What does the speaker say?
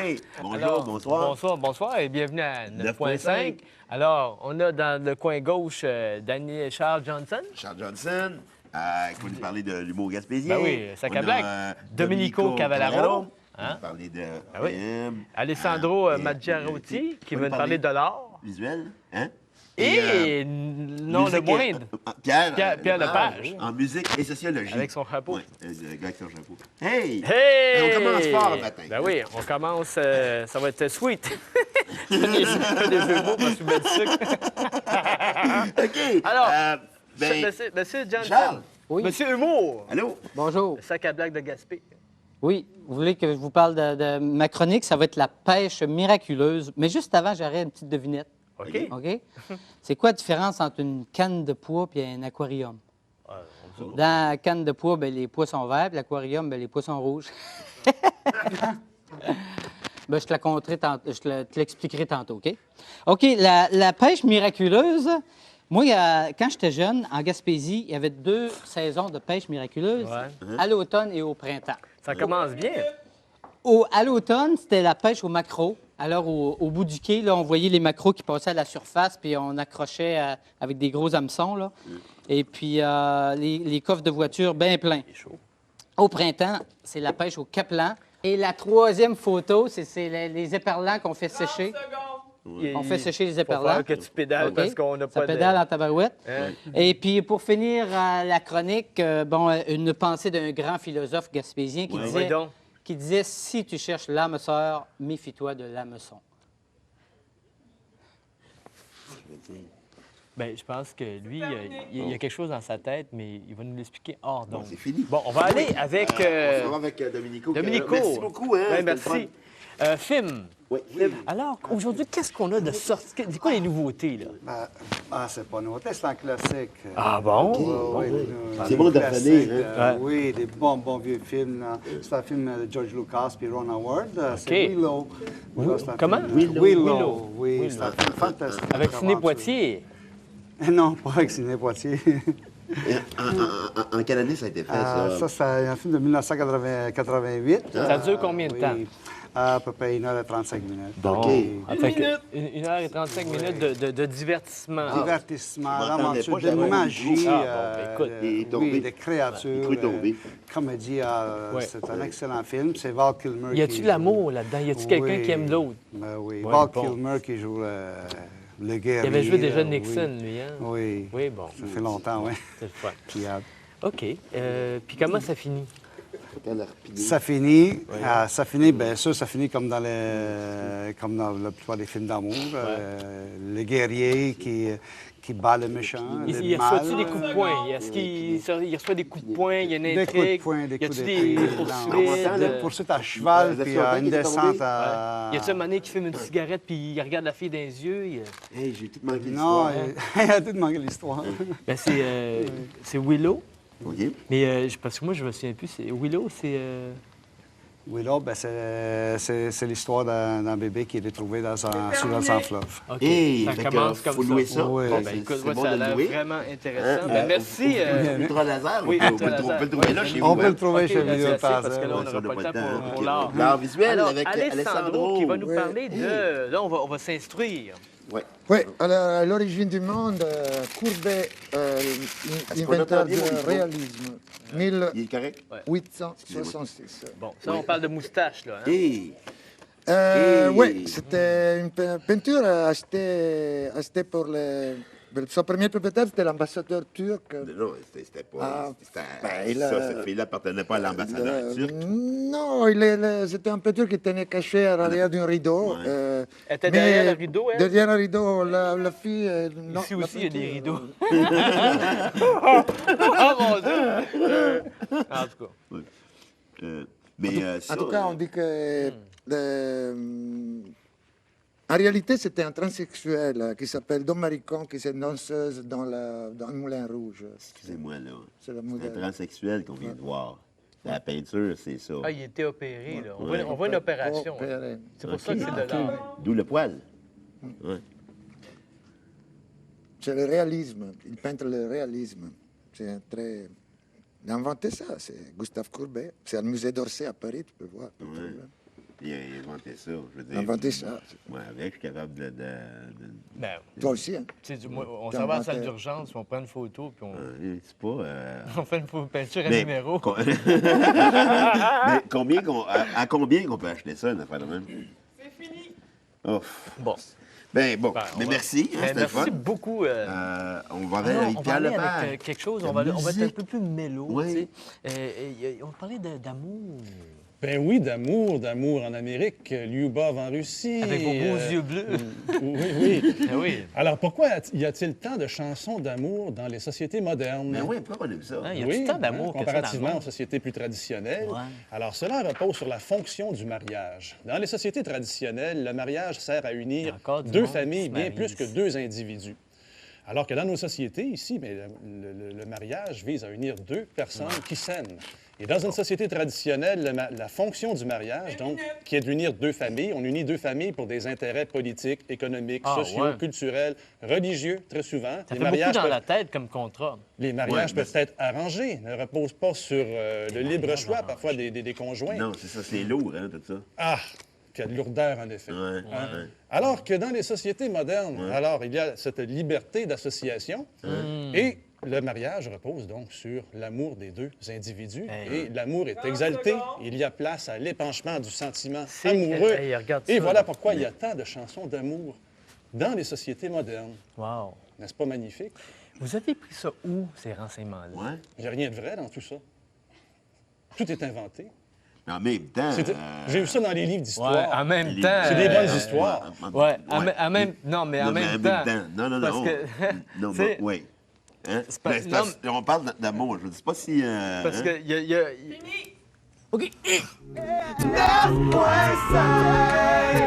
Oui. Bonjour, Alors, bonsoir. Bonsoir et bienvenue à 9.5. 9.5. Alors, on a dans le coin gauche Daniel Charles Johnson. Charles Johnson, qui va nous parler de l'humour gaspésien. Ben oui, sac à On blague. a, Domenico Cavallaro. qui va Hein? nous parler de Ben oui. film. Alessandro et Maggiarotti, qui va va nous nous parler de l'art. visuel. Hein? Et, non le musique, moindre, Pierre Lepage. En musique et sociologie. avec son chapeau. Oui, le gars avec son chapeau. Hey! Hey! On commence fort le matin. Ben oui, on commence, ça va être sweet. Je fais des jeux de mots parce que je mets du sucre. OK. Alors, Ben, Monsieur Johnson. Charles. Oui. Monsieur Humour. Allô? Bonjour. Le sac à blague de Gaspé. Oui, vous voulez que je vous parle de ma chronique? Ça va être la pêche miraculeuse. Mais juste avant, j'aurais une petite devinette. OK. OK? C'est quoi la différence entre une canne de pois et un aquarium? Dans la canne de pois, ben, les pois sont verts, puis l'aquarium, ben, les pois sont rouges. Ben, je te la conterai te l'expliquerai tantôt, OK? OK, la pêche miraculeuse, moi, quand j'étais jeune, en Gaspésie, il y avait 2 saisons de pêche miraculeuse, Ouais. à l'automne et au printemps. Ça commence bien. À l'automne, c'était la pêche au maquereau. Alors, au bout du quai, là, on voyait les maquereaux qui passaient à la surface, puis on accrochait avec des gros hameçons, là. Et puis, les coffres de voiture bien pleins. Au printemps, c'est la pêche au caplan. Et la troisième photo, c'est les éperlans qu'on fait sécher. On fait sécher les Faut éperlans. falloir que tu pédales OK? parce qu'on n'a Ça pas de... pédale en tabarouette. Hein? Et puis, pour finir la chronique, une pensée d'un grand philosophe gaspésien qui Oui, disait... donc. qui disait « Si tu cherches l'âme sœur, méfie-toi de l'hameçon. » Bien, je pense que lui, il y a quelque chose dans sa tête, mais il va nous l'expliquer hors Bon, donc. c'est fini. Bon, on va aller avec... On se va avec Domenico. Domenico. Merci beaucoup. Hein? Ben, C'était le merci. Film. Oui. Alors, aujourd'hui, qu'est-ce qu'on a de sorti? C'est quoi les nouveautés, là? C'est pas nouveau, c'est un classique. Ah bon? C'est bon de revenir, hein? Oui, des bons vieux films. Là. C'est un film de George Lucas puis Ron Howard. C'est Willow. C'est un Comment? film- Willow. Willow. Oui, Willow. c'est un film fantastique. Avec Sidney Poitier. Non, pas avec Sidney Poitier. En quelle année ça a été fait, ça? Ça, c'est un film de 1988. Ça dure combien de temps? À peu près 1h35 minutes. Bon. OK. Fait 1h35 minutes de divertissement. Divertissement, Je m'entendais l'aventure, pas, de j'avais un magie, micro. Ah, bon, ben, écoute. Il est tombé. oui, des créatures, Il est tombé. comédie. Ouais. C'est un excellent film. C'est Val Kilmer. Y a-tu de l'amour là-dedans? Y a-tu quelqu'un qui aime l'autre? Ben oui, Ouais, Val bon. Kilmer qui joue le guerrier. Il avait joué déjà là, Nixon, lui, hein? Oui. Oui, bon. Ça fait longtemps, oui. C'est le fun. Puis, OK. Puis comment ça finit? ça finit, bien sûr, ça finit comme dans la plupart des films d'amour. Le guerrier qui bat le méchant, Il reçoit-tu des coups de poing? Est-ce qu'il reçoit des coups de poing? Il y a une Des coups de intrigue? poing, des Y coups a-tu d'épée. des Non, des poursuites? poursuites à cheval, Vous êtes puis sûr une qu'il est descente tombé? à... Y a-tu un moment donné qui fume une cigarette puis il regarde la fille dans les yeux? Hey, j'ai tout manqué Non, l'histoire. il a tout manqué l'histoire. Ben, c'est Willow. OK. Mais parce que moi, je me souviens plus. Willow, c'est... Willow, ben, c'est l'histoire d'un bébé qui est retrouvé sous un fleuve. OK. Hey, Ça fait commence que comme faut ça. louer ça. Oui. Bon, C'est- ben, écoute, c'est moi, bon ça a de le l'air louer. vraiment intéressant. Hein? Ben, merci. Ultra laser, oui, on Ultra peut laser. le trouver là chez vous. On peut hein? le trouver OK, chez là, c'est Vidéo assez, parce que là, on Ouais, n'aura ça, pas le temps pour OK. l'art. L'art visuel Alors, avec Alessandro. qui va nous Oui. parler de... Là, on va s'instruire. Ouais. Oui, à l'origine du monde, Courbet, l'inventeur bien du mon micro? réalisme, Il est correct? 1866. Bon, ça, on parle de moustache, là. Hein? Hey! Oui, c'était une peinture achetée pour son premier propriétaire, c'était l'ambassadeur turc. Non, c'était pas... Ah, c'était- ça, cette fille-là appartenait pas à l'ambassadeur turc. Non, c'était un peinture qui tenait caché à l'arrière d'un rideau. Elle était derrière le rideau, elle? Derrière le rideau, la fille... non, Ici la aussi, il y a des peinture, rideaux. Oh, mon Dieu! En tout cas. Mais En ça, tout cas, on dit que... en réalité, c'était un transsexuel qui s'appelle Dom Maricon, qui est une danseuse dans le Moulin Rouge. excusez-moi, là. C'est le C'est un modèle. transsexuel qu'on vient de voir. La peinture, c'est ça. Ah, il était opéré, là. On Ouais. voit une opération. hein. Opéré. C'est pour ça que c'est de l'art. D'où le poil. Ouais. C'est le réalisme. Il peintre le réalisme. C'est un très... Il a inventé ça, c'est Gustave Courbet. C'est au musée d'Orsay à Paris, tu peux voir. Ouais. Il a inventé ça, je veux dire. Inventé ça. Moi, avec, je suis capable de... Ben, Toi aussi, hein? tu sais, moi, on T'as s'en va à la inventé. salle d'urgence, puis on prend une photo, puis on, C'est pas... on fait une peinture à Mais- numéro. Mais à combien qu'on peut acheter ça, une affaire de même? C'est fini. Oh. Bon. Ben bon, Ben, mais on va- merci, hein, Ben, c'était le merci fun. beaucoup. On va Ah aller non, avec on va Pierre aller Lepage. avec quelque chose, La on va être un musique. peu plus mélo. Oui. Tu sais. On parlait d'amour. Ben oui, d'amour en Amérique, Lyubov en Russie. Avec vos beaux yeux bleus. Oui, oui. Ah oui. Alors, pourquoi y a-t-il tant de chansons d'amour dans les sociétés modernes? Mais oui, pourquoi on aime ça? Hein, il y a tant d'amour que ça dans le comparativement monde. aux sociétés plus traditionnelles. Ouais. Alors, cela repose sur la fonction du mariage. Dans les sociétés traditionnelles, le mariage sert à Il y unir a encore du deux monde qui familles se bien marie plus que ici. deux individus. Alors que dans nos sociétés, ici, mais le mariage vise à unir deux personnes qui s'aiment. Et dans une société traditionnelle, la fonction du mariage, donc, qui est d'unir deux familles, on unit deux familles pour des intérêts politiques, économiques, Ah, sociaux, ouais. culturels, religieux, très souvent. Ça fait beaucoup dans la tête comme contrat. Les mariages Ouais, mais peuvent être arrangés, ne reposent pas sur le libre choix, parfois, des conjoints. Non, c'est ça, c'est lourd, hein, tout ça. Ah, quelle lourdeur, en effet. Ouais, Hein? ouais. Alors que dans les sociétés modernes, alors, il y a cette liberté d'association et le mariage repose donc sur l'amour des deux individus. Hey. Et l'amour est exalté. Il y a place à l'épanchement du sentiment amoureux. Hey, regarde Et ça, voilà là. pourquoi il y a tant de chansons d'amour dans les sociétés modernes. Wow. N'est-ce pas magnifique? Vous avez pris ça où, ces renseignements-là? Ouais. Il n'y a rien de vrai dans tout ça. Tout est inventé. Mais en même temps... J'ai vu ça dans les livres Ouais, d'histoire. en même les- temps. C'est des bonnes histoires. Ouais, Ouais. non, mais en Non, mais même temps. Non, Parce non. que, Non, tu sais, mais, oui. Hein? pas- Mais c'est parce- on parle d'amour, je ne sais pas si... Parce hein? que il y a... OK. Neuf point cinq.